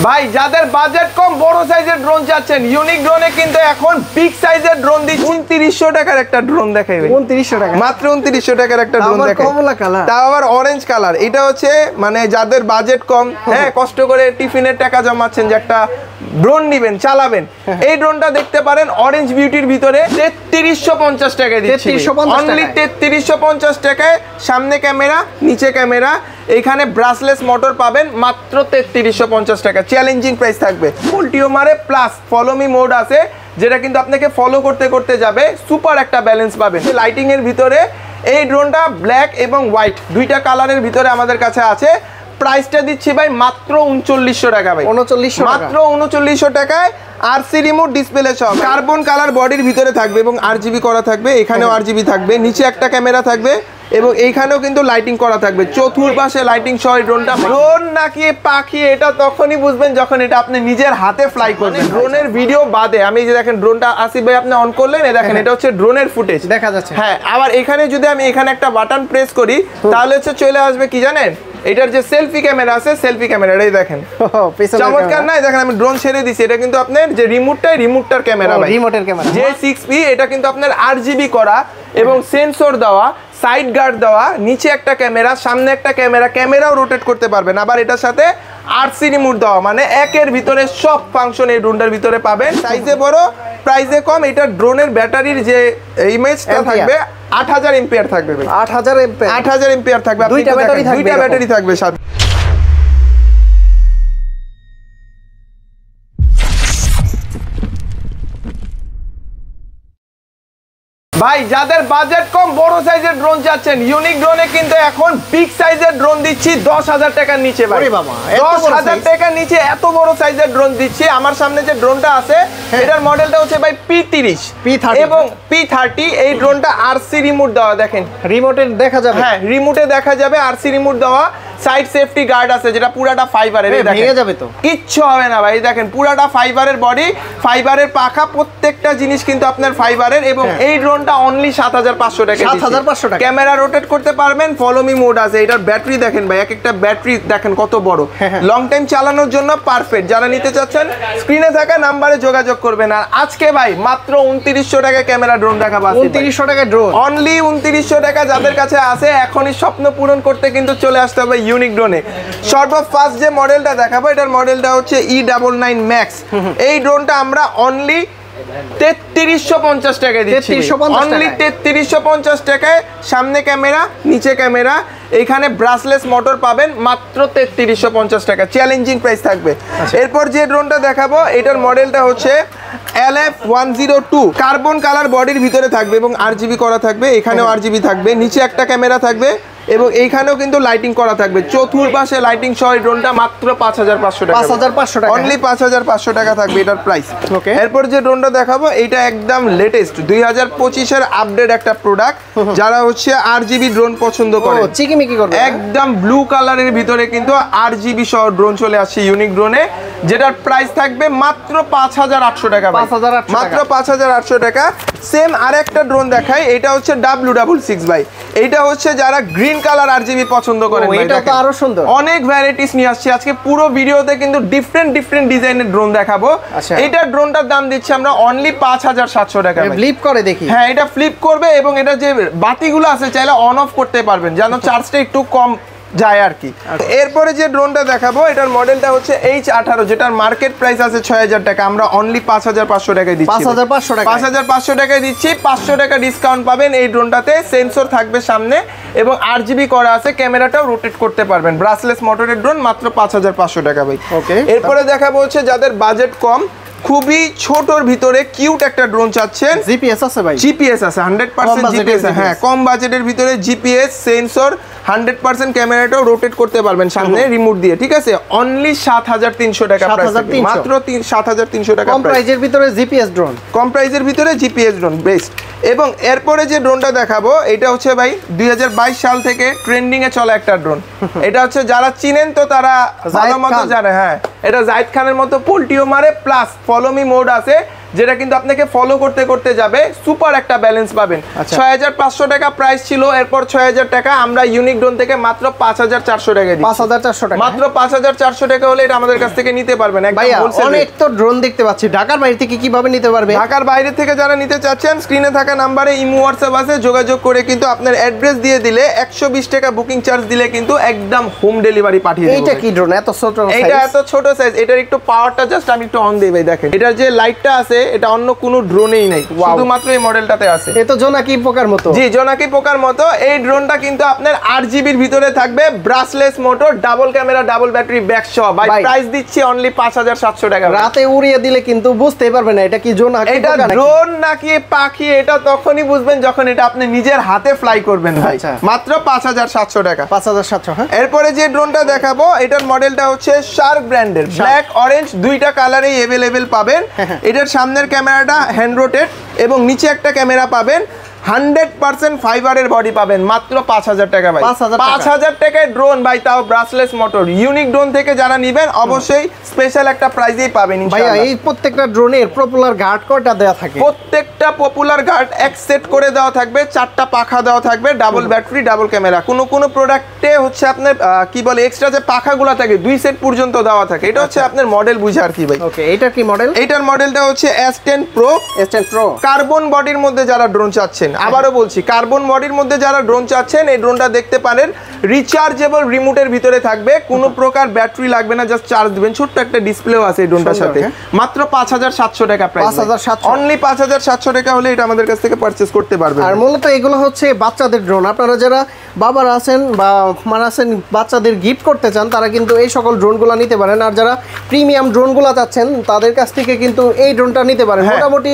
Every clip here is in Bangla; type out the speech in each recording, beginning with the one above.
ভাই যাদের বাজেট কম বড় সাইজের ড্রোন চাচ্ছেন, ইউনিক ড্রোনে কিন্তু এখন বিগ সাইজের ড্রোন দিচ্ছি। 2900 টাকার একটা ড্রোন দেখাইবে। 2900 টাকা, মাত্র 2900 টাকার একটা ড্রোন দেখাই। কমলা কালার, তাও আবার অরেঞ্জ কালার। এটা হচ্ছে মানে যাদের বাজেট কম, হ্যাঁ, কষ্ট করে টিফিনের টাকা জমাচ্ছেন যে একটা ড্রোন নিবেন, চালাবেন, এই ড্রোনটা দেখতে পারেন অরেঞ্জ বিউটির ভিতরে 3350 টাকায় দিচ্ছি। অনলি 3350 টাকায়। সামনে ক্যামেরা, নিচে ক্যামেরা, এখানে ব্রাসলেস মোটর পাবেন মাত্র 3350 টাকা। চ্যালেঞ্জিং প্রাইস থাকবে। পোল্টিওমারে প্লাস ফলো মি মোড আছে, যেটা কিন্তু আপনাকে ফলো করতে করতে যাবে। সুপার একটা ব্যালেন্স পাবেন। লাইটিং এর ভিতরে এই ড্রোনটা ব্ল্যাক এবং হোয়াইট দুইটা কালারের ভিতরে আমাদের কাছে আছে। প্রাইসটা দিচ্ছি ভাই মাত্র 3900 টাকা ভাই। 3900 মাত্র 3900 টাকায়। আরসি রিমোট ডিসপ্লে সব কার্বন কালার বডির ভিতরে থাকবে এবং আরজিবি করা থাকবে। এখানেও আরজিবি থাকবে, নিচে একটা ক্যামেরা থাকবে এবং এইখানেও কিন্তু লাইটিং করা থাকবে। চতুর্পাশে লাইটিং সহ ড্রোনটা। ড্রোন নাকি পাখি এটা তখনই বুঝবেন যখন এটা আপনি নিজের হাতে ফ্লাই করবেন। ড্রোনের ভিডিও বাদে আমি যে দেখেন ড্রোনটা আসিফ ভাই আপনি অন করলেন, এই দেখেন এটা হচ্ছে ড্রোনের ফুটেজ দেখা যাচ্ছে। হ্যাঁ, আবার এখানে যদি আমি এখানে একটা বাটন প্রেস করি তাহলে হচ্ছে চলে আসবে কি জানেন, এটার যে সেলফি ক্যামেরা আছে, সেলফি ক্যামেরাটাই দেখেন চমৎকার না? দেখেন আমি ড্রোন ছেড়ে দিছি, এটা কিন্তু আপনার যে রিমোটটার ক্যামেরা ভাই, রিমোটের ক্যামেরা যে 6P, এটা কিন্তু আপনার আরজিবি করা এবং সেন্সর দেওয়া, সাইড গার্ড দেওয়া, নিচে একটা ক্যামেরা, সামনে একটা ক্যামেরা, ক্যামেরাও রোটেট করতে পারবেন। আবার এটার সাথে আরসি রিমোট দেওয়া, মানে একের ভিতরে সব ফাংশন এই ড্রোনটার ভিতরে পাবেন। সাইজে বড়, প্রাইসে কম। এটা ড্রোনের ব্যাটারির যে ইমেজটা থাকবে 8000 এম্পিয়ার থাকবে ভাই। 8000 এম্পিয়ার থাকবে। দুইটা ব্যাটারি থাকবে সাথে। ভাই যাদের বাজেট কম বড় সাইজের ড্রোন চাচ্ছেন, ইউনিক ড্রোনে কিন্তু এখন বিগ সাইজের ড্রোন দিচ্ছি 10000 টাকার নিচে ভাই। 10000 টাকার নিচে এত বড় সাইজের ড্রোন দিচ্ছি। আমার সামনে যে ড্রোনটা আছে এটার মডেলটা হচ্ছে ভাই P30 এবং P30। এই ড্রোনটা আরসি রিমোট দেওয়া, দেখেন রিমোটে দেখা যাবে। হ্যাঁ, রিমোটে দেখা যাবে, আরসি রিমোট দেওয়া। সাইড সেফটি গার্ড আছে যেটা পুরাটা ফাইবারের। ভেঙে যাবে তো কিচ্ছু হবে না ভাই। দেখেন পুরাটা ফাইবারের বডি, ফাইবারের পাখা, প্রত্যেকটা জিনিস কিন্তু আপনার ফাইবারের। এবং এই ড্রোনটা অনলি 7500 টাকা। 7500 টাকা। ক্যামেরা রোটেট করতে পারবেন, ফলো মি মোড আছে। এটার ব্যাটারি দেখেন ভাই, এক একটা ব্যাটারি দেখেন কত বড়। লং টাইম চালানোর জন্য পারফেক্ট। যারা নিতে চাচ্ছেন স্ক্রিনে থাকা নাম্বারে যোগাযোগ করবেন। আর আজকে ভাই মাত্র 2900 টাকা ক্যামেরা ড্রোন দেখাবো। 2900 টাকা ড্রোন, অনলি 2900 টাকা। যাদের কাছে আছে এখনই স্বপ্ন পূরণ করতে কিন্তু চলে আসতে হবে ইউনিক ড্রোনে। সর্বফার্স্ট যে মডেলটা দেখাবো এটার মডেলটা হচ্ছে E99 ম্যাক্স। এই ড্রোনটা আমরা অনলি 3350 টাকায় দিচ্ছি। অনলি 3350 টাকায়। সামনে ক্যামেরা, নিচে ক্যামেরা, এখানে ব্রাসলেস মোটর পাবেন মাত্র 3350 টাকা। চ্যালেঞ্জিং প্রাইস থাকবে। এরপর যে ড্রোনটা দেখাবো এটার মডেলটা হচ্ছে LF102। কার্বন কালার বডির ভিতরে থাকবে এবং আরজিবি করা থাকবে। এখানেও আরজিবি থাকবে, নিচে একটা ক্যামেরা থাকবে এবং এইখানেও কিন্তু লাইটিং করা থাকবে। চতুর্পাশে লাইটিং সহ ড্রোনটা মাত্র 5500 টাকা। 5500 টাকা, অনলি 5500 টাকা থাকবে এটার প্রাইস। ওকে, এরপর যে ড্রোনটা দেখাবো এটা একদম লেটেস্ট 2025 এর আপডেট একটা প্রোডাক্ট। যারা হচ্ছে আরজিবি ড্রোন পছন্দ করে, চিকিমিকি করবে, একদম ব্লু কালারের ভিতরে কিন্তু আরজিবি সহ ড্রোন চলে আসছে ইউনিক ড্রোনে, যেটার প্রাইস থাকবে মাত্র 5800 টাকা। মাত্র 5800 টাকা। সেম আরেকটা ড্রোন দেখাই, এটা হচ্ছে W66 ভাই। এইটা হচ্ছে যারা গ্রিন কালার আরজিবি পছন্দ করেন, এটা তো আরো সুন্দর। অনেক ভ্যারাইটিস নিয়ে আসছে আজকে পুরো ভিডিওতে, কিন্তু ডিফারেন্ট ডিজাইনের ড্রোন দেখাবো। এটা ড্রোনটার দাম দিচ্ছি আমরা অনলি 5700 টাকা। ফ্লিপ করে দেখি। হ্যাঁ, এটা ফ্লিপ করবে এবং এটা যে বাতিগুলো আছে চাইলে অন অফ করতে পারবেন, যেন চার্জটা একটু কম যায় আর কি। এরপরে যে ড্রোনটা দেখাবো এটার মডেলটা হচ্ছে H18, যেটার মার্কেট প্রাইস আছে 6000 টাকা। আমরা অনলি 5500 টাকায় দিচ্ছি। 5500 টাকায় দিচ্ছি। 500 টাকা ডিসকাউন্ট পাবেন এই ড্রোনটাতে। সেন্সর থাকবে সামনে এবং আরজিবি করা আছে, ক্যামেরাটাও রোটেট করতে পারবেন। ব্রাসলেস মোটরের ড্রোন, মাত্র 5500 টাকা ভাই। ওকে, এরপরে দেখাবো হচ্ছে যাদের বাজেট কম, খুবই ছোটর ভিতরে কিউট একটা ড্রোন চাচ্ছেন। জিপিএস আছে ভাই, জিপিএস আছে 100% জিপিএস। হ্যাঁ, কম বাজেটের ভিতরে জিপিএস, সেন্সর, 100% ক্যামেরাটাও রোটেট করতে পারবেন সামনে রিমোট দিয়ে। ঠিক আছে, অনলি 7300 টাকা প্রাইস। মাত্র 7300 টাকা। কম প্রাইজের ভিতরে জিপিএস ড্রোন, কম প্রাইজের ভিতরে জিপিএস ড্রোন বেস্ট। এবং এরপরে যে ড্রোনটা দেখাবো এটা হচ্ছে ভাই 2022 সাল থেকে ট্রেন্ডিং এ চলা একটা ড্রোন। এটা হচ্ছে যারা চিনেন তো তারা ভালো মতো জানে। হ্যাঁ, এটা জাহিদ খানের মতো পোল্টিও মারে, প্লাস ফলো মি মোড আছে। যেটা কিন্তু আপনাকে ফলো করতে করতে যাবে, সুপার একটা ব্যালেন্স পাবেন। 6500 টাকা প্রাইস ছিল, এরপর 6000 টাকা আমরা ইউনিক ড্রোন থেকে মাত্র 5400 টাকা দিচ্ছি। 5400 টাকা, মাত্র 5400 টাকা হলে এটা আমাদের কাছ থেকে নিতে পারবেন। ভাইয়া অনেক তো ড্রোন দেখতে পাচ্ছি, ঢাকার বাইরে থেকে কিভাবে নিতে পারবে? ঢাকার বাইরে থেকে যারা নিতে চাচ্ছেন, স্ক্রিনে থাকা নাম্বারে ইমো হোয়াটসঅ্যাপ আছে, যোগাযোগ করে কিন্তু আপনার অ্যাড্রেস দিয়ে দিলে 120 টাকা বুকিং চার্জ দিলে কিন্তু একদম হোম ডেলিভারি পাঠিয়ে দেব। এইটা কি ড্রোন এত ছোট সাইজ? এটা এত ছোট সাইজ, এটার একটু পাওয়ারটা জাস্ট আমি একটু অন দেই ভাই, দেখেন এটার যে লাইটটা আছে এটা অন্য কোনো ড্রোনেই নাই, শুধুমাত্র এই মডেলটাতে আছে। এ তো জোনাকি পোকার মতো। জি, জোনাকি পোকার মতো। এই ড্রোনটা কিন্তু আপনার 8GB এর ভিতরে থাকবে, brushless motor, double camera, double battery back সহ। ভাই প্রাইস দিচ্ছি অনলি 5700 টাকা। রাতে উড়িয়ে দিলে কিন্তু বুঝতেই পারবেন না এটা কি জোনাকি, এটা ড্রোন নাকি পাখি, এটা তখনই বুঝবেন যখন এটা আপনি নিজের হাতে ফ্লাই করবেন ভাই। মাত্র 5700 টাকা। 5700। হ্যাঁ, এরপরে যে ড্রোনটা দেখাবো এটার মডেলটা হচ্ছে শার্ক ব্র্যান্ডের, ব্ল্যাক অরেঞ্জ দুইটা কালারেই अवेलेबल পাবেন। এটার সামনের ক্যামেরাটা হ্যান্ড রোটেট এবং নিচে একটা ক্যামেরা পাবেন, 100% ফাইবারের বডি পাবেন, মাত্র 5000 টাকা ভাই। 5000 টাকায় ড্রোন ভাই, তাও ব্রাসলেস মোটর। ইউনিক ড্রোন থেকে যারা নেবেন অবশ্যই স্পেশাল একটা প্রাইজেই পাবেন ইনশাআল্লাহ। ভাই এই প্রত্যেকটা ড্রোনের পপুলার গার্ড কয়টা দেওয়া থাকে? প্রত্যেকটা পপুলার গার্ড এক সেট করে দেওয়া থাকবে, 4টা পাখা দেওয়া থাকবে, ডাবল ব্যাটারি, ডাবল ক্যামেরা। কোন প্রোডাক্টে হচ্ছে আপনার কি বলে এক্সট্রা যে পাখাগুলো থাকে 2 সেট পর্যন্ত দেওয়া থাকে। এটা হচ্ছে আপনার মডেল বুঝে আর কি ভাই। ওকে, এটা কি মডেল? এটার মডেলটা হচ্ছে S10 Pro। S10 Pro carbon বডির মধ্যে যারা ড্রোন চাচ্ছেন, আবারও বলছি কার্বন বডির মধ্যে যারা ড্রোন চাচ্ছেন এই ড্রোনটা দেখতে পারেন। রিচার্জেবল রিমোটের ভিতরে থাকবে, কোনো প্রকার ব্যাটারি লাগবে না, জাস্ট চার্জ দিবেন। ছোট্ট একটা ডিসপ্লেও আছে এই ড্রোনটার সাথে। মাত্র 5700 টাকা প্রাইস। 5700, অনলি 5700 টাকা হলে এটা আমাদের কাছ থেকে পারচেজ করতে পারবেন। আর মূলত এগুলো হচ্ছে বাচ্চাদের ড্রোন। আপনারা যারা বাবারা আছেন বা মারা আছেন, বাচ্চাদের গিফট করতে চান, তারা কিন্তু এই সকল ড্রোনগুলো নিতে পারেন। আর যারা প্রিমিয়াম ড্রোনগুলো চাচ্ছেন তাদের কাছ থেকে কিন্তু এই ড্রোনটা নিতে পারেন। মোটামুটি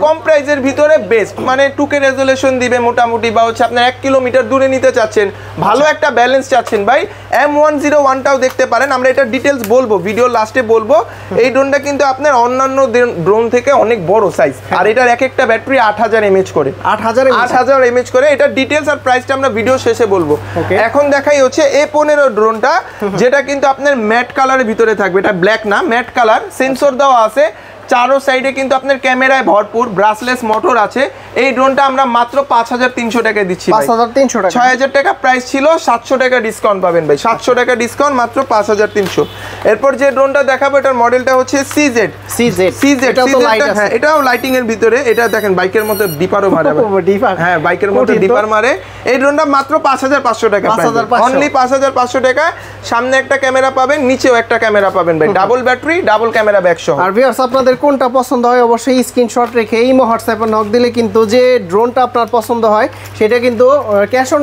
কম প্রাইজের ভিতরে বেস্ট, মানে 2K রেজোলিউশন দিবে মোটামুটি, বা হচ্ছে আপনার 1 কিলোমিটার দূরে নিতে চাচ্ছেন, ভালো একটা ব্যালেন্স চাচ্ছেন ভাই, M101টাও দেখতে পারেন। আমরা এটা ডিটেলস বলবো, ভিডিও লাস্টে বলবো। এই ড্রোনটা কিন্তু আপনার অন্যান্য ড্রোন থেকে অনেক বড় সাইজ, আর এটার এক একটা ব্যাটারি 8000 mAh করে। 8000 mAh করে। এটা ডিটেলস আর প্রাইসটা আমরা ভিডিও শেষে বলবো। এখন দেখাই হচ্ছে A15 ড্রোনটা, যেটা কিন্তু আপনার ম্যাট কালারের ভিতরে থাকবে। এটা ব্ল্যাক না, ম্যাট কালার, সেন্সর দেওয়া আছে চারো সাইডে, কিন্তু আপনার ক্যামেরায় ভরপুর, ব্রাসলেস মোটর আছে। এই ড্রোনটা আমরা মাত্র 5300 টাকায় দিচ্ছি। 5300 টাকা। 6000 টাকা প্রাইস ছিল, 700 টাকা ডিসকাউন্ট পাবেন ভাই। 700 টাকা ডিসকাউন্ট, মাত্র 5300। এরপর যে ড্রোনটা দেখাবো এটার মডেলটা হচ্ছে CZ। হ্যাঁ, এটাও লাইটিং এর ভিতরে। এটা দেখেন বাইকের মতো ডিপারও মারে। হ্যাঁ, বাইকের মতো ডিপার মারে। এই ড্রোনটা মাত্র 5500 টাকা, অনলি 5500 টাকা। সামনে একটা ক্যামেরা পাবেন, নিচেও একটা ক্যামেরা পাবেন ভাই, double battery, double camera back সহ। আর ভিউয়ার্স আপনাদের কোনটা পছন্দ হয় অবশ্যই স্ক্রিনশট রেখে ইমো হোয়াটসঅ্যাপে নক দিলে কিন্তু যে ড্রোনটা আপনার পছন্দ হয় সেটা কিন্তু ক্যাশ অন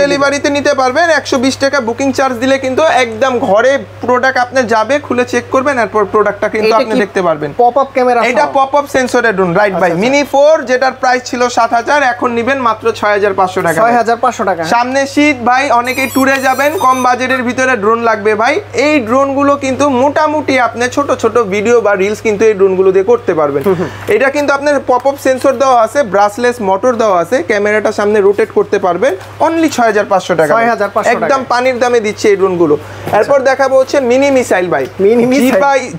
ডেলিভারিতে নিতে পারবেন। 120 টাকা বুকিং চার্জ দিলে কিন্তু একদম ঘরে প্রোডাক্ট আপনি যাবে, খুলে চেক করবেন, এরপর প্রোডাক্টটা কিন্তু আপনি দেখতে পারবেন। পপআপ ক্যামেরা, এটা পপআপ সেন্সরের ড্রোন, রাইট ভাই। মিনি 4 যেটার প্রাইস ছিল 7000, এখন নেবেন মাত্র 6500 টাকা। 6500 টাকা। সামনে শীত ভাই, অনেকেই ট্যুরে যাবেন, কম বাজেটের ভিতরে ড্রোন লাগবে ভাই। এই ড্রোনগুলো কিন্তু মোটামুটি আপনি ছোট ছোট ভিডিও বা রিলস কিন্তু এই ড্রোনগুলো দিয়ে করতে পারবেন। এটা কিন্তু আপনার পপআপ সেন্সর দেওয়া আছে, ব্রাসলেস মোটর দেওয়া আছে, ক্যামেরাটা সামনে রোটেট করতে পারবেন। অনলি 6500 টাকা, একদম পানির দামে দিচ্ছে এই ড্রোনগুলো। এরপর দেখাবো হচ্ছে মিনি মিসাইল ভাই।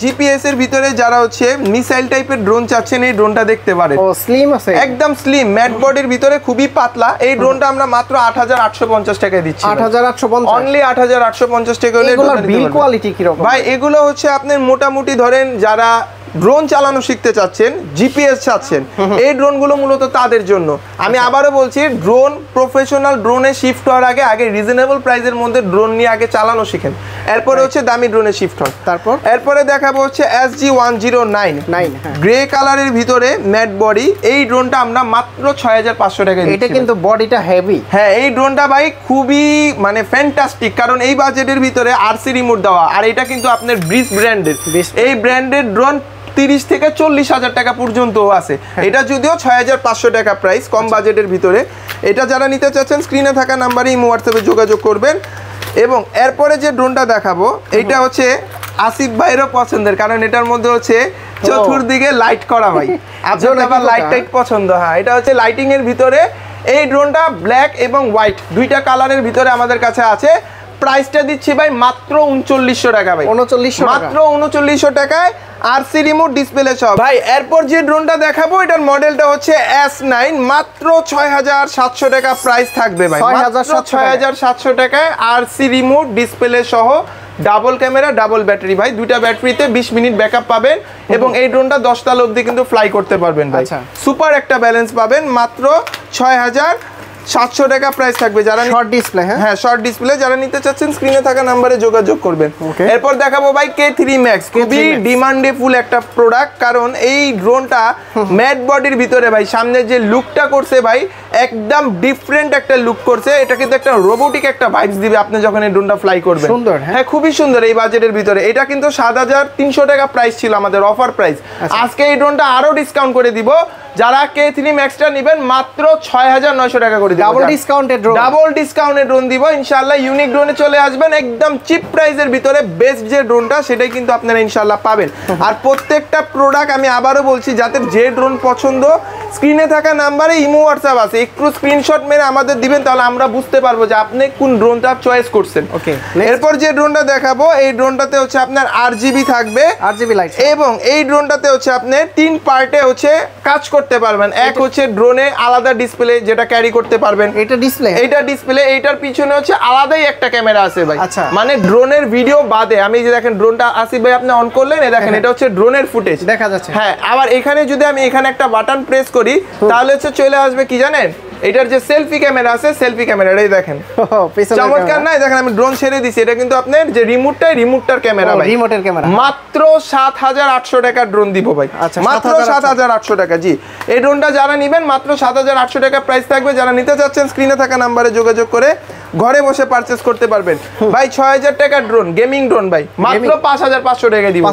জিপিএস এর ভিতরে যারা হচ্ছে মিসাইল টাইপের ড্রোন চাচ্ছেন, এই ড্রোনটা দেখতে পারেন। স্লিম আছে, একদম স্লিম, ম্যাট বডির ভিতরে, খুবই পাতলা। এই ড্রোনটা আমরা মাত্র 8850 টাকায় দিচ্ছি। 8850, অনলি 8850 টাকা হলে। এগুলোর বিল কোয়ালিটি কি রকম ভাই? এগুলো হচ্ছে আপনার মোটামুটি ধরেন যারা ড্রোন চালানো শিখতে চাচ্ছেন, জিপিএস চাচ্ছেন, এই ড্রোনগুলো মূলত তাদের জন্য। আমি আবারও বলছি, ড্রোন প্রফেশনাল ড্রোনে শিফট হওয়ার আগে রিজনেবল প্রাইসের মধ্যে ড্রোন নিয়ে আগে চালানো শিখেন, এরপরে হচ্ছে দামি ড্রোনে শিফট হন। এরপরে দেখাবো হচ্ছে SG-109 গ্রে কালারের ভিতরে ম্যাট বডি। এই ড্রোনটা আমরা মাত্র 6500 টাকা দিচ্ছি। এটা কিন্তু বডিটা হেভি। হ্যাঁ, এই ড্রোনটা ভাই খুবই মানে ফ্যান্টাস্টিক, কারণ এই বাজেটের ভিতরে RC রিমোট দেওয়া, আর এটা কিন্তু আপনার ব্রিজ ব্র্যান্ডের। এই ব্র্যান্ডের ড্রোন 30 থেকে 40,000 টাকা পর্যন্ত আছে। এটা যদিও 6500 টাকা প্রাইস, কম বাজেটের ভিতরে। এটা যারা নিতে চাচ্ছেন স্ক্রিনে থাকা নাম্বারে ইমো হোয়াটসঅ্যাপে যোগাযোগ করবেন। এবং এরপরে যে ড্রোনটা দেখাবো এটা হচ্ছে আসিফ ভাইয়েরও পছন্দের, কারণ এটার মধ্যে হচ্ছে চতুর্দিকে লাইট করা ভাই। আপনার আবার লাইট টাইট পছন্দ। হ্যাঁ, এটা হচ্ছে লাইটিং এর ভিতরে। এই ড্রোনটা ব্ল্যাক এবং হোয়াইট দুইটা কালারের ভিতরে আমাদের কাছে আছে। প্রাইসটা দিচ্ছি ভাই মাত্র 3900 টাকা ভাই, 3900 মাত্র 3900 টাকায় আরসি রিমোট ডিসপ্লে সব ভাই। এরপর যে ড্রোনটা দেখাবো এটার মডেলটা হচ্ছে S9, মাত্র 6700 টাকা প্রাইস থাকবে ভাই, 6700 টাকায় আরসি রিমোট ডিসপ্লে সহ ডাবল ক্যামেরা ডাবল ব্যাটারি ভাই, দুইটা ব্যাটারিতে 20 মিনিট ব্যাকআপ পাবেন এবং এই ড্রোনটা 10 তাল অবধি কিন্তু ফ্লাই করতে পারবেন ভাই। সুপার একটা ব্যালেন্স পাবেন, মাত্র 6700 টাকা প্রাইস থাকবে। যারা শর্ট ডিসপ্লে, হ্যাঁ শর্ট ডিসপ্লে যারা নিতে চাচ্ছেন স্ক্রিনে থাকা নাম্বারে যোগাযোগ করবেন। এরপর দেখাবো ভাই K3 Max, খুবই ডিমান্ডেফুল একটা প্রোডাক্ট, কারণ এই ড্রোনটা ম্যাট বডির ভিতরে ভাই সামনে যে লুকটা করছে ভাই একদম ডিফারেন্ট একটা লুক করছে, এটা কিন্তু একটা রোবোটিক একটা ভাইবস দিবে আপনি যখন এই ড্রোনটা ফ্লাই করবেন। সুন্দর, হ্যাঁ খুবই সুন্দর এই বাজেটের ভিতরে। এটা কিন্তু 7300 টাকা প্রাইস ছিল আমাদের অফার প্রাইস, আজকে এই ড্রোনটা আরো ডিসকাউন্ট করে দিব। যারা K3 Max টা নেবেন মাত্র 6900 টাকা করে দিব, double discounted drone, double discounted drone দিব ইনশাআল্লাহ। ইউনিক ড্রোনে চলে আসবেন, একদম চিপ প্রাইসের ভিতরে বেস্ট যে ড্রোনটা সেটাই কিন্তু আপনারা ইনশাআল্লাহ পাবেন। আর প্রত্যেকটা প্রোডাক্ট আমি আবারও বলছি, যাদের যে ড্রোন পছন্দ স্ক্রিনে থাকা নাম্বারে ইমো হোয়াটসঅ্যাপ আছে, একটু স্ক্রিনশট মেরে আমাদের দিবেন, তাহলে আমরা বুঝতে পারবো যে আপনি কোন ড্রোনটা চয়েস করছেন। ওকে, এরপর যে ড্রোনটা দেখাবো এই ড্রোনটাতে হচ্ছে আপনার RGB থাকবে, RGB লাইট, এবং এই ড্রোনটাতে হচ্ছে আপনি 3 পার্টে হচ্ছে কাজ করতে পারবেন। এক হচ্ছে ড্রোনে আলাদা ডিসপ্লে যেটা ক্যারি করতে পারবেন, এটা ডিসপ্লে, এটা ডিসপ্লে, এইটার পিছনে হচ্ছে আলাদাই একটা ক্যামেরা আছে ভাই। আচ্ছা, মানে ড্রোনের ভিডিও বাদে আমি যে দেখেন ড্রোনটা আসি ভাই আপনি অন করলেন, এই দেখেন এটা হচ্ছে ড্রোনের ফুটেজ দেখা যাচ্ছে। হ্যাঁ, আবার এখানে যদি আমি এখানে একটা বাটন প্রেস করি তাহলে হচ্ছে চলে আসবে কি জানেন, এটার যে সেলফি ক্যামেরা আছে, সেলফি ক্যামেরাটাই দেখেন চমৎকার না? দেখেন আমি ড্রোন ছেড়ে দিছি, এটা কিন্তু আপনার যে রিমোটটার ক্যামেরা ভাই, রিমোটের ক্যামেরা। মাত্র 7800 টাকা ড্রোন দিব ভাই, মাত্র 7800 টাকা। জি, এই ড্রোনটা যারা নেবেন মাত্র 7800 টাকা প্রাইস থাকবে। যারা নিতে চাচ্ছেন স্ক্রিনে থাকা নাম্বারে যোগাযোগ করে ঘরে বসে পারচেজ করতে পারবেন ভাই। 6000 টাকা ড্রোন, গেমিং ড্রোন ভাই, মাত্র 5500 টাকা দিব,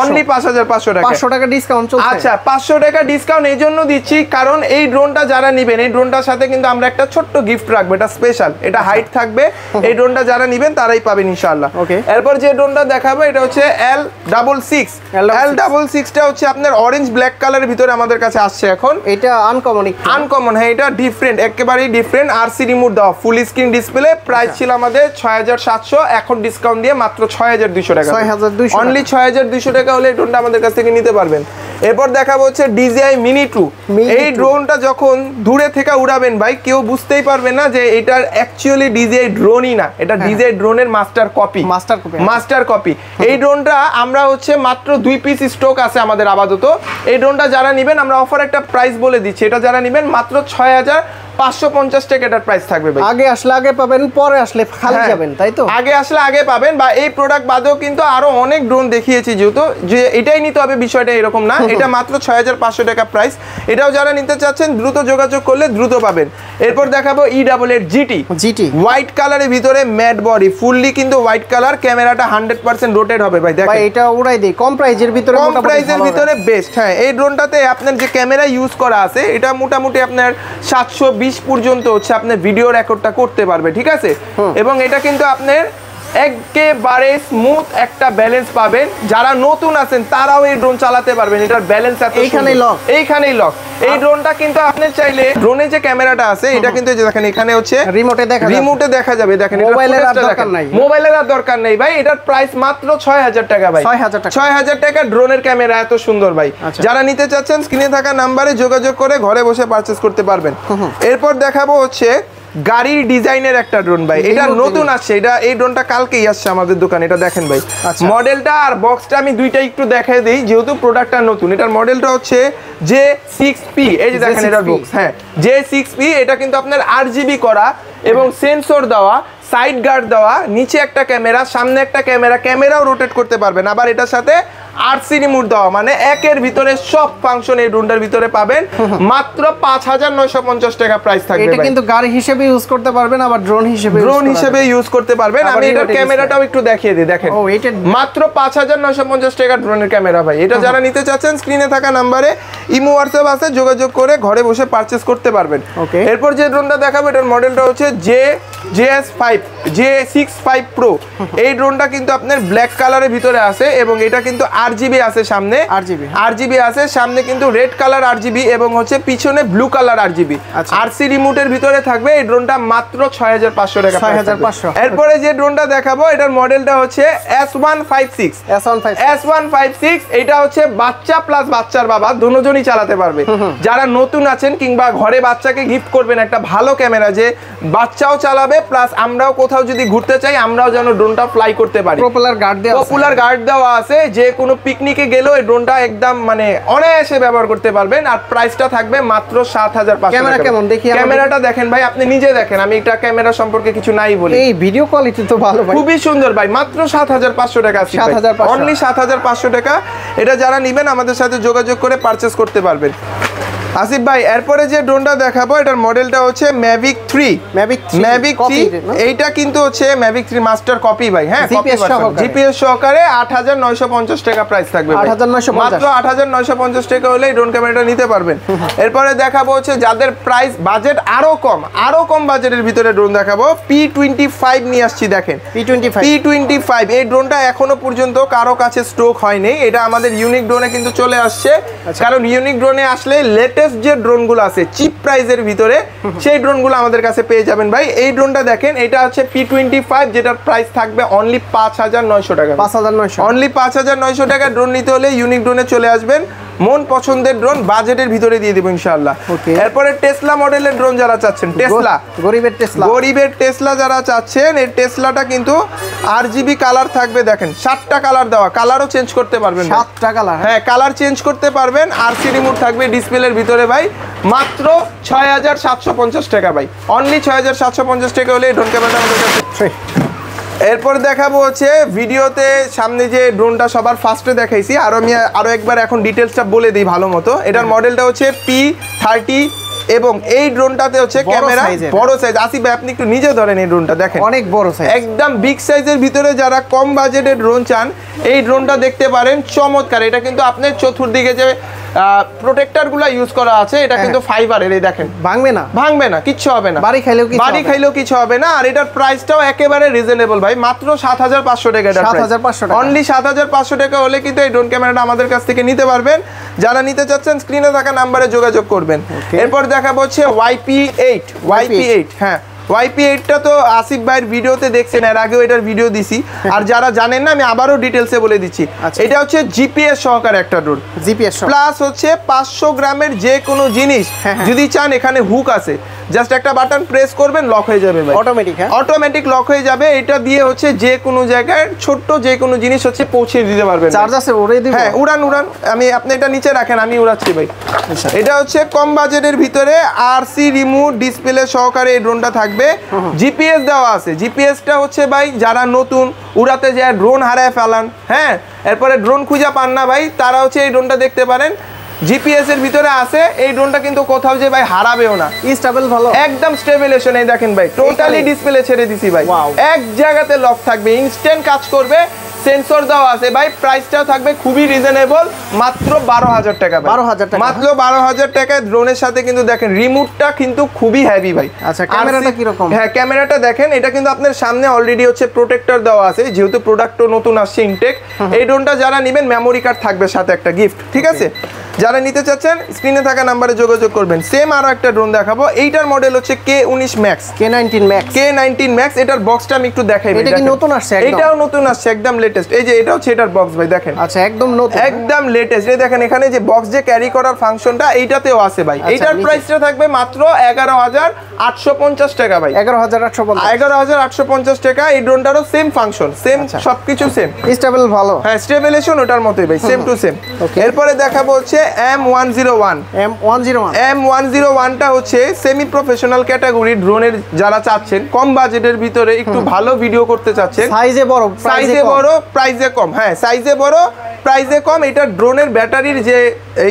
অনলি 5500 টাকা, 500 টাকা ডিসকাউন্ট চলছে। আচ্ছা 500 টাকা ডিসকাউন্ট এই জন্য দিচ্ছি কারণ এই ড্রোনটা যারা নেবেন এই ড্রোনটার সাথে কিন্তু আমরা একটা ছোট্ট গিফট রাখবো, এটা স্পেশাল, এটা হাইট থাকবে। এই ড্রোনটা যারা নেবেন তারাই পাবেন ইনশাআল্লাহ। এরপর যে ড্রোনটা দেখাবো এটা হচ্ছে L66, L66 টা হচ্ছে আপনার অরেঞ্জ ব্ল্যাক কালারের ভিতরে আমাদের কাছে আসছে এখন। এটা আনকমন, হ্যাঁ এটা ডিফারেন্ট, একেবারেই ডিফারেন্ট। আরসি রিমোট দাও, ফুল স্ক্রিন ডিসপ্লে, প্রাইস ছিল আমাদের 6700, এখন ডিসকাউন্ট দিয়ে মাত্র 6200 টাকা, 6200, অনলি 6200 টাকা হলে এই ড্রোনটা আমাদের কাছ থেকে নিতে পারবেন। এরপর দেখাবো হচ্ছে DJI Mini 2, এই ড্রোনটা যখন দূরে থেকে উড়াবেন ভাই কেউ বুঝতেই পারবে না যে এটা অ্যাকচুয়ালি DJI ড্রোনই না, এটা DJI ড্রোনের মাস্টার কপি। এই ড্রোনটা আমরা হচ্ছে মাত্র 2 পিস স্টক আছে আমাদের আপাতত। এই ড্রোনটা যারা নেবেন আমরা অফার একটা প্রাইস বলে দিচ্ছি, এটা যারা নেবেন মাত্র 6550 টাকা এটার প্রাইস থাকবে ভাই। আগে আসলে আগে পাবেন, পরে আসলে খালি যাবেন, তাই তো? আগে আসলে আগে পাবেন, বা এই প্রোডাক্ট বাদেও কিন্তু আরো অনেক ড্রোন দেখিয়েছি, যেহেতু যে এটাই নিতে হবে বিষয়টা এরকম না। এটা মাত্র 6500 টাকা প্রাইস, এটাও যারা নিতে চাচ্ছেন দ্রুত যোগাযোগ করলে দ্রুত পাবেন। এরপর দেখাবো E88 GT, হোয়াইট কালারের ভিতরে ম্যাট বডি, ফুললি কিন্তু হোয়াইট কালার, ক্যামেরাটা 100% রোটেট হবে ভাই। দেখেন ভাই এটা উড়াই দেই, কম প্রাইজের ভিতরে বেস্ট। হ্যাঁ, এই ড্রোনটাতে আপনার যে ক্যামেরা ইউজ করা আছে এটা মোটামুটি আপনার 720 পর্যন্ত হচ্ছে আপনার ভিডিও রেকর্ডটা করতে পারবে, ঠিক আছে? এবং এটা কিন্তু আপনার একেবারে স্মুথ একটা ব্যালেন্স পাবেন। যারা নতুন আছেন তারাও এই ড্রোন চালাতে পারবেন, এটার ব্যালেন্স এইখানেই লক। এই ড্রোনটা কিন্তু আপনি চাইলে ড্রোনের যে ক্যামেরাটা আছে এটা কিন্তু দেখেন এখানে হচ্ছে রিমোটে দেখা যাবে। দেখেন মোবাইলের আর দরকার নেই ভাই, এটার প্রাইস মাত্র 6000 টাকা ভাই, 6000 টাকা ড্রোনের ক্যামেরা, এত সুন্দর ভাই। যারা নিতে চাচ্ছেন স্ক্রিনে থাকা নাম্বারে যোগাযোগ করে ঘরে বসে পারচেজ করতে পারবেন। এরপর দেখাবো হচ্ছে গাড়ির ডিজাইনের একটা ড্রোন ভাই, এটা নতুন আসছে, এই ড্রোনটা কালকেই আসছে আমাদের দোকানে। এটা দেখেন ভাই, মডেলটা আর বক্সটা আমি দুইটা একটু দেখাই দেই যেহেতু প্রোডাক্টটা নতুন। এটার মডেলটা হচ্ছে J6P, এই যে দেখেন এটার বক্স, হ্যাঁ J6P। এটা কিন্তু আপনার RGB করা এবং সেন্সর দেওয়া, সাইড গার্ড দেওয়া, নিচে একটা ক্যামেরা, সামনে একটা ক্যামেরাও রোটেট করতে পারবেন। আবার এটার সাথে আরসি রিমোট দেওয়া, মানে একের ভিতরে সব ফাংশন এই ড্রোনটার ভিতরে পাবেন। মাত্র 5950 টাকা প্রাইস থাকবে। এটা কিন্তু গাড়ি হিসেবে ইউজ করতে পারবেন, আবার ড্রোন হিসেবে ইউজ করতে পারবেন। আমি এটার ক্যামেরাটাও একটু দেখিয়ে দিই, দেখেন মাত্র 5950 টাকা ড্রোনের ক্যামেরা ভাই। এটা যারা নিতে চাচ্ছেন স্ক্রিনে থাকা নাম্বারে ইমো হোয়াটসঅ্যাপ আছে, যোগাযোগ করে ঘরে বসে পারচেজ করতে পারবেন। এরপর যে ড্রোনটা দেখাবো এটার মডেলটা হচ্ছে JS65 Pro এই ড্রোনটা কিন্তু আপনার ব্ল্যাক কালারের ভিতরে আছে এবং এটা কিন্তু RGB আছে সামনে, RGB আছে সামনে কিন্তু রেড কালার RGB এবং হচ্ছে পিছনে ব্লু কালার RGB। RC রিমোটের ভিতরে থাকবে এই ড্রোনটা মাত্র 6500 টাকা। 6500। এরপরে যে ড্রোনটা দেখাবো এটার মডেলটা হচ্ছে S156। এটা হচ্ছে বাচ্চা প্লাস বাচ্চার বাবা দুজনই চালাতে পারবে। যারা নতুন আছেন কিংবা ঘরে বাচ্চাকে গিফট করবেন একটা ভালো ক্যামেরা, যে বাচ্চাও চালাবে প্লাস আমরাও কোথাও যদি ঘুরতে চাই আমরাও যেন ড্রোনটা ফ্লাই করতে পারি। পপুলার গার্ড দেওয়া আছে, যে কোনো পিকনিকে গেলেও এই ড্রোনটা একদম মানে অনায়াসে ব্যবহার করতে পারবেন। আর প্রাইসটা থাকবে মাত্র 7500। ক্যামেরা কেমন দেখি? ক্যামেরাটা দেখেন ভাই, আপনি নিজে দেখেন, আমি এটা ক্যামেরা সম্পর্কে কিছু নাই বলি। এই ভিডিও কোয়ালিটি তো ভালো ভাই, খুবই সুন্দর ভাই, মাত্র 7500 টাকা। 7500 অনলি 7500 টাকা। এটা যারা নেবেন আমাদের সাথে যোগাযোগ করে পারচেজ করতে পারবেন। আসিফ ভাই এরপরে যে ড্রোনটা দেখাবো এটার মডেলটা হচ্ছে Mavic 3। এইটা কিন্তু হচ্ছে Mavic 3 মাস্টার কপি ভাই। হ্যাঁ, জিপিএস সহকারে 8950 টাকা প্রাইস থাকবে। মাত্র 8950 টাকা হলে ড্রোন ক্যামেরাটা নিতে পারবেন। এরপরে দেখাবো হচ্ছে যাদের প্রাইস বাজেট আরো কম বাজেটের ভিতরে ড্রোন দেখাবো। P25 নিয়ে আসছি, দেখেন P25। এই ড্রোনটা এখনো পর্যন্ত কারো কাছে স্টক হয়নি, এটা আমাদের ইউনিক ড্রোনে কিন্তু চলে আসছে। কারণ ইউনিক ড্রোনে আসলে লেটেস্ট যে ড্রোনগুলো আছে চিপ প্রাইসের ভিতরে সেই ড্রোনগুলো আমাদের কাছে পেয়ে যাবেন ভাই। এই ড্রোনটা দেখেন, এটা হচ্ছে P25 যেটার প্রাইস থাকবে অনলি 5900 টাকা। 5900, অনলি 5900 টাকা। ড্রোন নিতে হলে ইউনিক ড্রোনে চলে আসবেন। মন পছন্দের ড্রোন বাজেটের ভিতরে দিয়ে দেব ইনশাআল্লাহ। এরপরে টেসলা মডেলের ড্রোন যারা চাচ্ছেন, গরিবের টেসলা যারা চাচ্ছেন, এই টেসলাটা কিন্তু RGB কালার থাকবে। দেখেন 7টা কালার দেওয়া, কালারও চেঞ্জ করতে পারবেন। 7টা কালার, হ্যাঁ কালার চেঞ্জ করতে পারবেন। RC রিমোট থাকবে ডিসপ্লের ভিতরে ভাই। মাত্র 6750 টাকা ভাই। অনলি 6750 টাকা হলে ড্রোন ক্যামেরাটা আমাদের কাছে। এরপর দেখাবো হচ্ছে ভিডিওতে সামনে যে ড্রোনটা সবার ফার্স্টে দেখাইছি, আমি আরো একবার এখন ডিটেলসটা বলে দিই ভালো মতো। এটার মডেলটা হচ্ছে P30 এবং এই ড্রোনটাতে হচ্ছে ক্যামেরা বড় সাইজ। আসিফ ভাই আপনি একটু নিজে ধরেন, এই ড্রোনটা দেখেন অনেক বড় সাইজ, একদম বিগ সাইজের ভিতরে যারা কম বাজেটের ড্রোন চান এই ড্রোনটা দেখতে পারেন। চমৎকার। এটা কিন্তু আপনার চতুর্দিকে যে প্রোটেক্টরগুলো ইউজ করা আছে এটা কিন্তু ফাইবারের। এই দেখেন ভাঙবে না, কিচ্ছু হবে না, বাড়ি খাইলেও কিছু হবে না। আর এটার প্রাইসটাও একেবারে রিজনেবল ভাই, মাত্র 7500 টাকা। এটা 7500 টাকা, অনলি 7500 টাকা হলে কিন্তু এই ড্রোন ক্যামেরাটা আমাদের কাছ থেকে নিতে পারবেন। যারা নিতে চাচ্ছেন স্ক্রিনে থাকা নাম্বারে যোগাযোগ করবেন। এরপর দেখাবো হচ্ছে YP8। হ্যাঁ, YP8টা তো আসিফ ভাইয়ের ভিডিওতে দেখছেন, এর আগেও এটার ভিডিও দিছি। আর যারা জানেন না আমি আবারও ডিটেলসে বলে দিচ্ছি। এটা হচ্ছে জিপিএস সহকারে একটা ড্রোন, প্লাস হচ্ছে 500 গ্রামের যে কোনো জিনিস যদি চান এখানে হুক আছে, জাস্ট একটা বাটন প্রেস করবেন লক হয়ে যাবে ভাই, অটোমেটিক লক হয়ে যাবে। এটা দিয়ে হচ্ছে যে কোনো জায়গায় ছোট্ট যে কোনো জিনিস হচ্ছে পৌঁছে দিতে পারবেন। চার্জ আছে, উড়িয়ে দিবেন। হ্যাঁ উড়ান। আপনি এটা নিচে রাখেন, আমি উড়াচ্ছি ভাই। এটা হচ্ছে কম বাজেটের ভিতরে RC রিমোট ডিসপ্লে সহকারে এই ড্রোনটা থাকবে। জিপিএস দেওয়া আছে। জিপিএসটা হচ্ছে ভাই যারা নতুন উড়াতে যায় ড্রোন হারায় ফেলান, হ্যাঁ এরপরে ড্রোন খুঁজে পান না ভাই, তারা হচ্ছে এই ড্রোনটা দেখতে পারেন। জিপিএস এর ভিতরে আছে এই ড্রোনটা, কিন্তু কোথাও যে ভাই হারাবেও না, স্টেবল ভালো, একদম স্টেবিলাইজেশন। এই দেখেন ভাই টোটালি ডিসপ্লে ছেড়ে দিছি ভাই, এক জায়গাতে লক থাকবে, ইনস্ট্যান্ট কাজ করবে। সেন্সর দেওয়া আছে ভাই। প্রাইসটাও থাকবে খুবই রিজনেবল, মাত্র 12000 টাকা ভাই। মাত্র 12000 টাকায় ড্রোনের সাথে কিন্তু দেখেন রিমোটটা কিন্তু খুবই হেভি ভাই। আচ্ছা ক্যামেরাটা কি রকম? হ্যাঁ ক্যামেরাটা দেখেন, এটা কিন্তু আপনার সামনে অলরেডি হচ্ছে প্রোটেক্টর দেওয়া আছে, যেহেতু প্রোডাক্টও নতুন আসছে ইনটেক। এই ড্রোনটা যারা নেবেন মেমোরি কার্ড থাকবে সাথে একটা গিফট, ঠিক আছে? যারা নিতে চাচ্ছেন স্ক্রিনে থাকা নাম্বারে যোগাযোগ করবেন। সেম আরো একটা ড্রোন দেখাবো। এইটার মডেল হচ্ছে K19 Max। K19 Max এটার বক্সটা আমি একটু দেখাই ভাই। এটা কি নতুন আসছে? এটাও নতুন আসছে, একদম লেটেস্ট। এই যে এটা হচ্ছে এটার বক্স ভাই, দেখেন। আচ্ছা একদম নতুন, একদম লেটেস্ট। এই দেখেন এখানে যে বক্স যে ক্যারি করার ফাংশনটা এইটাতেও আছে ভাই। এটার প্রাইসটা থাকবে মাত্র 11850 টাকা ভাই। 11850 টাকা। এই ড্রোনটারও সেম ফাংশন, সেম সবকিছু সেম, স্টেবল ভালো। হ্যাঁ স্টেবিলাইজেশন ওটার মতোই ভাই, সেম টু সেম। এরপরে দেখাবো হচ্ছে M101টা হচ্ছে সেমি প্রফেশনাল ক্যাটাগরি ড্রোনের যারা চাচ্ছেন কম বাজেটের ভিতরে একটু ভালো ভিডিও করতে চাচ্ছেন, সাইজে বড় প্রাইসে কম। হ্যাঁ সাইজে বড় প্রাইসে কম। এটা ড্রোনের ব্যাটারির যে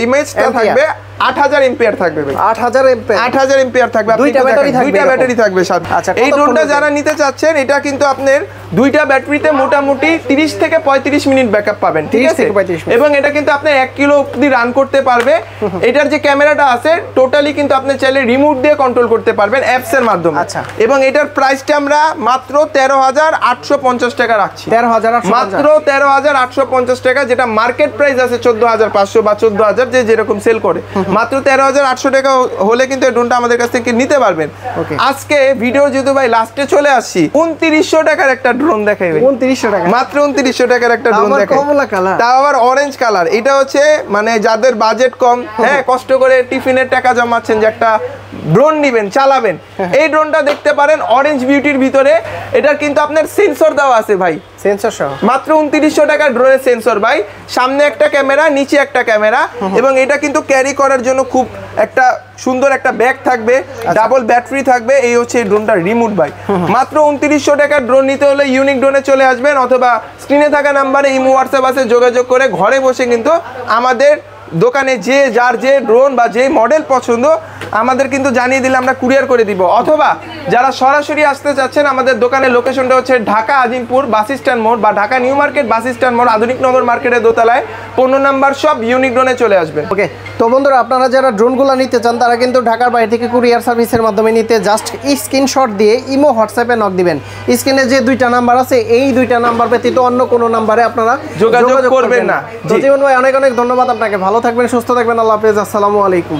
ইমেজটা থাকবে 8000 এম্পিয়ার থাকবে ভাই। 8000 এম্পিয়ার 8000 এম্পিয়ার থাকবে। দুইটা ব্যাটারি থাকবে, দুইটা ব্যাটারি থাকবে সাথে। আচ্ছা, এই ড্রোনটা যারা নিতে চাচ্ছেন এটা কিন্তু আপনার দুইটা ব্যাটারিতে মোটামুটি 30 থেকে 35 মিনিট ব্যাকআপ পাবেন, ঠিক 30 আছে? থেকে 35 মিনিট। এবং এটা কিন্তু আপনি 1 কিলো অবধি রান করতে পারবে। এটার যে ক্যামেরাটা আছে টোটালি কিন্তু আপনি চাইলে রিমোট দিয়ে কন্ট্রোল করতে পারবেন অ্যাপস এর মাধ্যমে। আচ্ছা। এবং এটার প্রাইসটা আমরা মাত্র 13850 টাকা রাখছি। 13850 মাত্র 13850 টাকা, যেটা মার্কেট প্রাইস আছে 14500 বা 14000, যে যেরকম সেল করে। মাত্র 13800 টাকা হলে কিন্তু এই ড্রোনটা আমাদের কাছ থেকে নিতে পারবেন। Okay. আজকে ভিডিও যেহেতু ভাই লাস্টে চলে আসছি, 2900 টাকার একটা ড্রোন দেখাইবে। 2900 টাকা, মাত্র 2900 টাকার একটা ড্রোন আবার দেখাই। কমলা কালার, তাও আবার অরেঞ্জ কালার। এটা হচ্ছে মানে যাদের বাজেট কম, হ্যাঁ, কষ্ট করে টিফিনের টাকা জমাচ্ছেন যে একটা ড্রোন নিবেন, চালাবেন, এই ড্রোনটা দেখতে পারেন অরেঞ্জ বিউটির ভিতরে। এটা কিন্তু আপনার সেন্সর দেওয়া আছে ভাই, সেন্সর সহ। মাত্র 2900 টাকার ড্রোনের সেন্সর ভাই। সামনে একটা ক্যামেরা, নিচে একটা ক্যামেরা, এবং এটা কিন্তু ক্যারি করার জন্য খুব একটা সুন্দর একটা ব্যাগ থাকবে, ডাবল ব্যাটারি থাকবে। এই হচ্ছে এই ড্রোনটার রিমোট ভাই। মাত্র 2900 টাকার ড্রোন নিতে হলে ইউনিক ড্রোনে চলে আসবেন, অথবা স্ক্রিনে থাকা নাম্বারে ইমো হোয়াটসঅ্যাপ আছে, যোগাযোগ করে ঘরে বসে কিন্তু আমাদের দোকানে যে যার যে ড্রোন বা যে মডেল পছন্দ আমাদের কিন্তু জানিয়ে দিলে আমরা কুরিয়ার করে দিব। অথবা যারা সরাসরি আসতে চাচ্ছেন, আমাদের দোকানের লোকেশনটা হচ্ছে ঢাকা আজিমপুর বাস স্ট্যান্ড মোড় বা Dhaka new market bus stand মোড়, আধুনিক নগর মার্কেটের দোতলায় 15 নাম্বার শপ, ইউনিক ড্রোনে চলে আসবেন। ওকে, তো বন্ধুরা আপনারা যারা ড্রোনগুলো নিতে চান তারা কিন্তু ঢাকার বাইরে থেকে কুরিয়ার সার্ভিসের মাধ্যমে নিতে জাস্ট স্ক্রিনশট দিয়ে ইমো হোয়াটসঅ্যাপে নক দিবেন। স্ক্রিনে যে দুইটা নাম্বার আছে এই দুইটা নাম্বার ব্যতীত অন্য কোনো নাম্বারে আপনারা যোগাযোগ করবেন না। জীবন ভাই অনেক অনেক ধন্যবাদ আপনাকে, ভালো থাকবেন, সুস্থ থাকবেন, আল্লাহ হাফেজ, আসসালামু আলাইকুম।